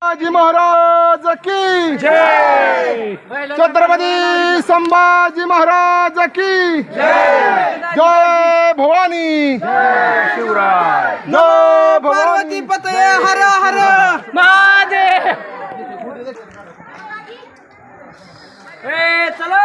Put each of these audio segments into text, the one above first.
शिवाजी महाराज की जय, छत्रपती संभाजी महाराज की जय, जय भवानी, जय शिवराय, जय भवानी पते हर हर महादेव। चलो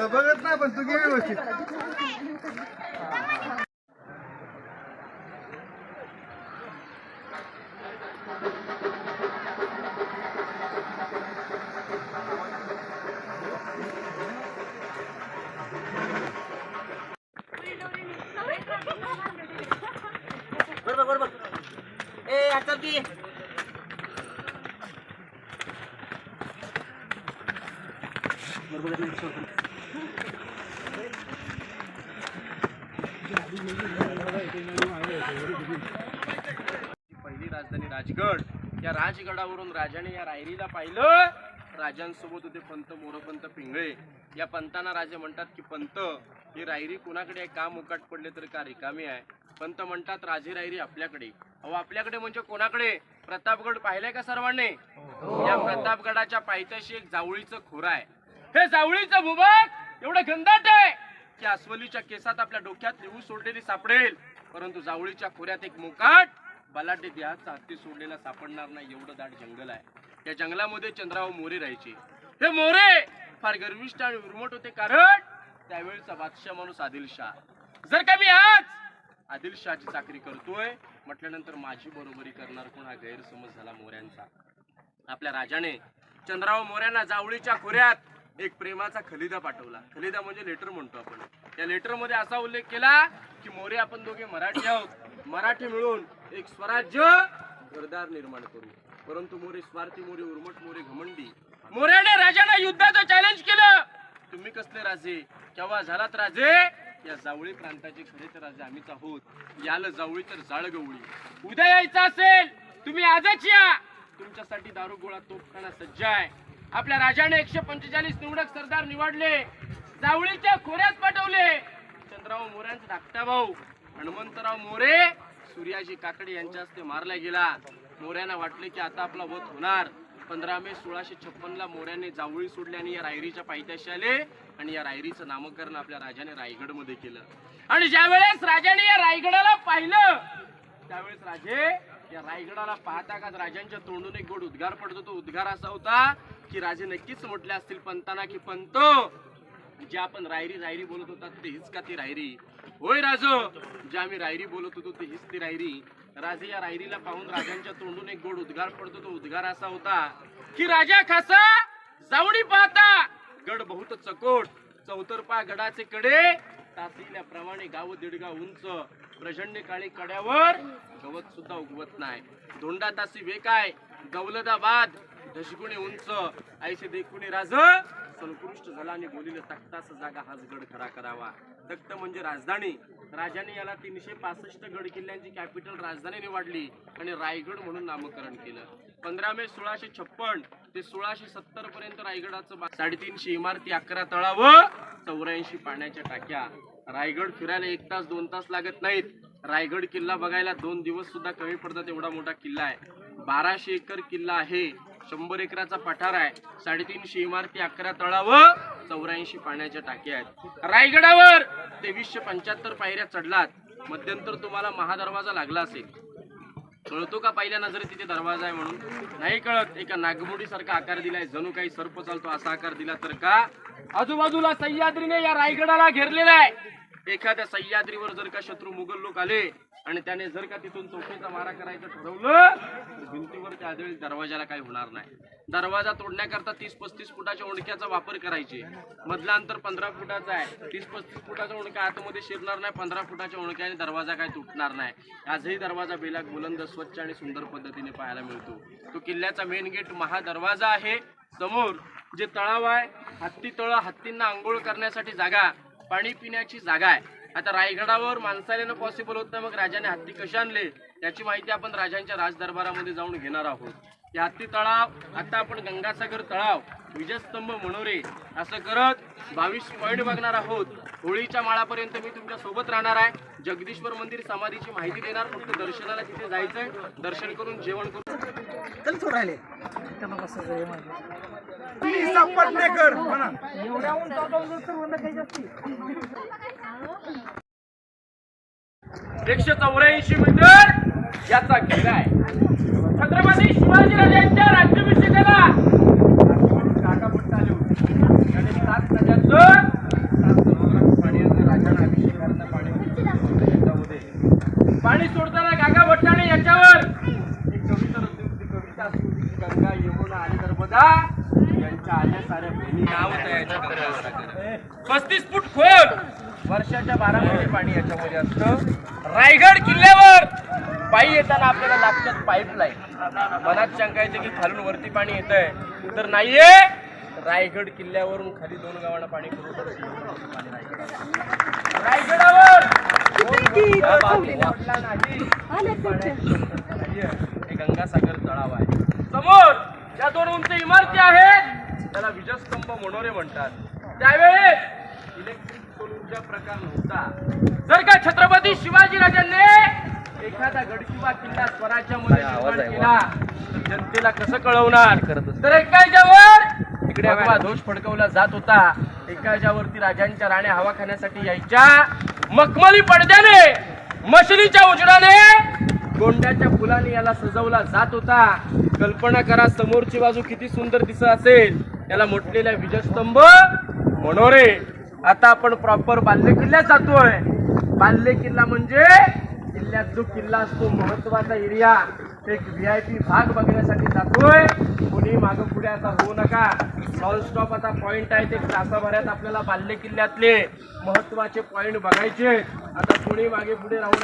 बघत नाही पण तू गेली व्यवस्थित. की पहिली राजधानी राजगड. या राजगडावरून राजाने या रायरीला पाहिलं. राजांसोबत होते पंत मोरपंत पिंगळे. या पंतांना राजे म्हणतात की पंत, ही रायरी कोणाकडे आहे? का मुकाट पडले तर का रिकामी आहे? पंत म्हणतात राजे रायरी आपल्याकडे. अहो आपल्याकडे म्हणजे कोणाकडे? प्रतापगड पाहिलाय का सर्वांनी? या प्रतापगडाच्या पायथ्याशी एक जावळीचं खोर आहे. हे जावळीचं भूभाग एवढं घनदाट आहे की अस्वलीच्या केसात आपल्या डोक्यात लिहू सोडलेली सापडेल, परंतु जावळीच्या खोऱ्यात एक मुकाट बलाढ्य देहाचा हत्ती सोडलेला सापडणार नाही, एवढं दाट जंगल आहे. या जंगलामध्ये चंद्राव मोरे राहायचे. हे मोरे फार गर्विष्ठ आणि उर्मट होते, कारण त्यावेळेचा बादशाह माणूस आदिलशाह. जर का मी आज आदिलशाहची चाकरी करतोय म्हटल्यानंतर माझी बरोबरी करणार कोण, हा गैरसमज झाला मोऱ्यांचा. आपल्या राजाने चंद्राव मोऱ्यांना जावळीच्या खोऱ्यात एक प्रेमाचा खलिदा पाठवला. खलिदा म्हणजे लेटर म्हणतो आपण. या लेटर मध्ये असा उल्लेख केला की मोरे आपण दोघे मराठी आहोत, मराठी मिळून एक स्वराज्य घरदार निर्माण करू. परंतु मोरे स्वार्थी, मोरे उर्मट, मोरे घमंडी. मोऱ्याने राजाला युद्धाचं चॅलेंज केलं. तुम्ही कसले राजे? केव्हा झालात राजे? या जावळी प्रांताचे खरे तर राजे आम्हीच आहोत. याला जावळी तर जाळ गवळी. उद्या यायचं असेल तुम्ही आजच या. तुमच्यासाठी दारू गोळा तोफखाना सज्ज आहे. आपल्या राजाने 145 निवडक सरदार निवडले, जावळीच्या खोऱ्यात पाठवले. चंद्रराव मोऱ्यांचा धाकटा भाऊ हनुमंतराव मोरे सूर्याजी काकडे यांच्या हस्ते मारला गेला. मोऱ्यांना वाटले की आता आपला वध होणार. 15 मे 1656 ला मोऱ्याने जावळी सोडली आणि या रायरीच्या पायथ्याशी आले आणि या रायरीचं नामकरण आपल्या राजाने रायगड मध्ये केलं. आणि ज्या वेळेस राजाने या रायगडाला पाहिलं त्यावेळेस राजे या रायगडाला पाहता का राजांच्या तोंडून एक गोड उद्गार पडतो. तो उद्गार असा होता की राजे नक्कीच म्हटले असतील पंतांना की पंत, जे आपण रायरी रायरी बोलत होता ते हीच का ती रायरी? होय राजो, जे आम्ही रायरी बोलत होतो ते हीच ती रायरी. राजे या रायरीला पाहून राजांच्या तोंडून एक गोड उद्गार पडतो. तो उद्गार असा होता की राजा खासा जावडी पाहता गड बहुत चकोट, चौतरपा गडाचे कडे तासिल्याप्रमाणे गाव दीडगा उंच, प्रचंड काळी कड्यावर गवत सुद्धा उगवत नाही. धोंडा तासी वेकाय गवलदा बाद दशगुणे उंच, ऐसे देखुने राज संकृष्ट झाला आणि बोलिले तख्तास जागा हाच गड खरा करावा. तख्त म्हणजे राजधानी. राजाने याला 365 गड किल्ल्यांची कॅपिटल राजधानी निवडली आणि रायगड म्हणून नामकरण केलं. 15 मे 1656 ते 1670 पर्यंत रायगडाचं 350 इमारती, 11 तळाव, 84 पाण्याच्या टाक्या. रायगड फिरायला 1 तास 2 तास लागत नाहीत. रायगड किल्ला बघायला 2 दिवस सुद्धा कमी पडतात, एवढा मोठा किल्ला आहे. 1200 एकर किल्ला आहे. 100 एकराचा पठार आहे. 350 इमारती, 11 तळाव, 84 पाण्याच्या टाक्या आहेत. रायगडावर 2375 पायऱ्या चढलात. मध्यंतर तुम्हाला महादरवाजा लागला असेल. कळतो का पहिल्या नजरेत तिथे दरवाजा आहे म्हणून? नाही कळत. एका नागमोडी सारखा आकार दिलाय, जणू काही सर्प चालतो असा आकार दिला तर का? आजूबाजूला सह्याद्रीने या रायगडाला घेरलेला आहे. एखाद्या सह्याद्रीवर जर का शत्रू मुघल लोक आले आणि त्याने जर का तिथून तोफेचा मारा करायचं ठरवलं तर भिंतीवर त्या आदळी दरवाजाला काही होणार नाही. दरवाजा तोडण्याकरता 30-35 फुटाच्या ओंडक्याचा वापर करायचे. मधला अंतर 15 फुटाचा आहे. 30-35 फुटाचा ओंडका आतमध्ये शिरणार नाही. 15 फुटाच्या ओंडक्याने दरवाजा काय तुटणार नाही. आजही दरवाजा बेलाग बुलंद, स्वच्छ आणि सुंदर पद्धतीने पाहायला मिळतो. तो किल्ल्याचा मेन गेट महादरवाजा आहे. समोर जे तळाव आहे, हत्ती तळ, हत्तींना आंघोळ करण्यासाठी जागा, पाणी पिण्याची जागा आहे. आता रायगडावर माणसाला पॉसिबल होत नाही, मग राजाने हत्ती कसे आणले याची माहिती आपण राजांच्या राजदरबारामध्ये जाऊन घेणार आहोत. या हत्ती तळाव, आता आपण गंगासागर तळाव, विजयस्तंभ, मनोरे असं करत 22 पॉइंट बघणार आहोत. होळीच्या माळापर्यंत मी तुमच्या सोबत राहणार आहे. जगदीश्वर मंदिर समाधीची माहिती देणार. फक्त दर्शनाला तिथे जायचंय, दर्शन करून जेवण करून राहिले संपटनेकर म्हणा. 184 मीटर याचा घेरा आहे. छत्रपती शिवाजीराजांच्या राज्याभिषेकाला काकापट्टा आले होते. त्याने 7 नद्यांचं 7 सरोवरात पाणी आणलं. राजाला अभिषेक करायला पाणी सोडताना काका भट्टाने याच्यावर एक कविता रचली होती. कविता अशी होती की गंगा, यमुना आणि नर्मदा यांच्या आल्या साऱ्या बहिणी. नाव होतं याच्या 35 फूट खोल वर्षाच्या 12 महिने पाणी याच्यामध्ये असतं. रायगड किल्ल्यावर पायी येताना आपल्याला लागतात पाईपलाईन. मनात शंका येते की खालून वरती पाणी येत आहे, तर नाहीये. रायगड किल्ल्यावरून खाली 2 गावांना पाणी रायगडावर हे गंगासागर तळाव आहे. समोर ज्या 2 उंच इमारती आहेत त्याला विजस्तंभ मनोरे म्हणतात. त्यावेळेस इलेक्ट्रिक सौर ऊर्जा प्रकार नव्हता. जर का छत्रपती शिवाजी राजांनी एखादा गड किंवा किल्ला स्वराज्यामध्ये निर्माण केला तर जनतेला कसं कळवणार? तर एकाच्यावर इकडे हवा दोष फडकवला जात होता. एकाच्यावरती राजांच्या राण्या हवा खाण्यासाठी यायच्या. मखमली पडद्याने मशलीच्या उजेडाने गोंड्याच्या फुलाने याला सजवला जात होता. कल्पना करा समोरची बाजू किती सुंदर दिसत असेल. याला म्हटलेल्या विजस्तंभ मनोरे. आता आपण प्रॉपर बाल्य किल्ल्यात जातोय. बाल्य किल्ला म्हणजे किल्ल्यात जो किल्ला असतो महत्वाचा एरिया, एक VIP भाग बघण्यासाठी जातोय. कोणी मागं पुढे आता होऊ नका. नॉन स्टॉप आता पॉइंट आहे ते तासाभरात आपल्याला बाल्य किल्ल्यातले महत्वाचे पॉइंट बघायचे. आता कोणी मागे पुढे राहू नका.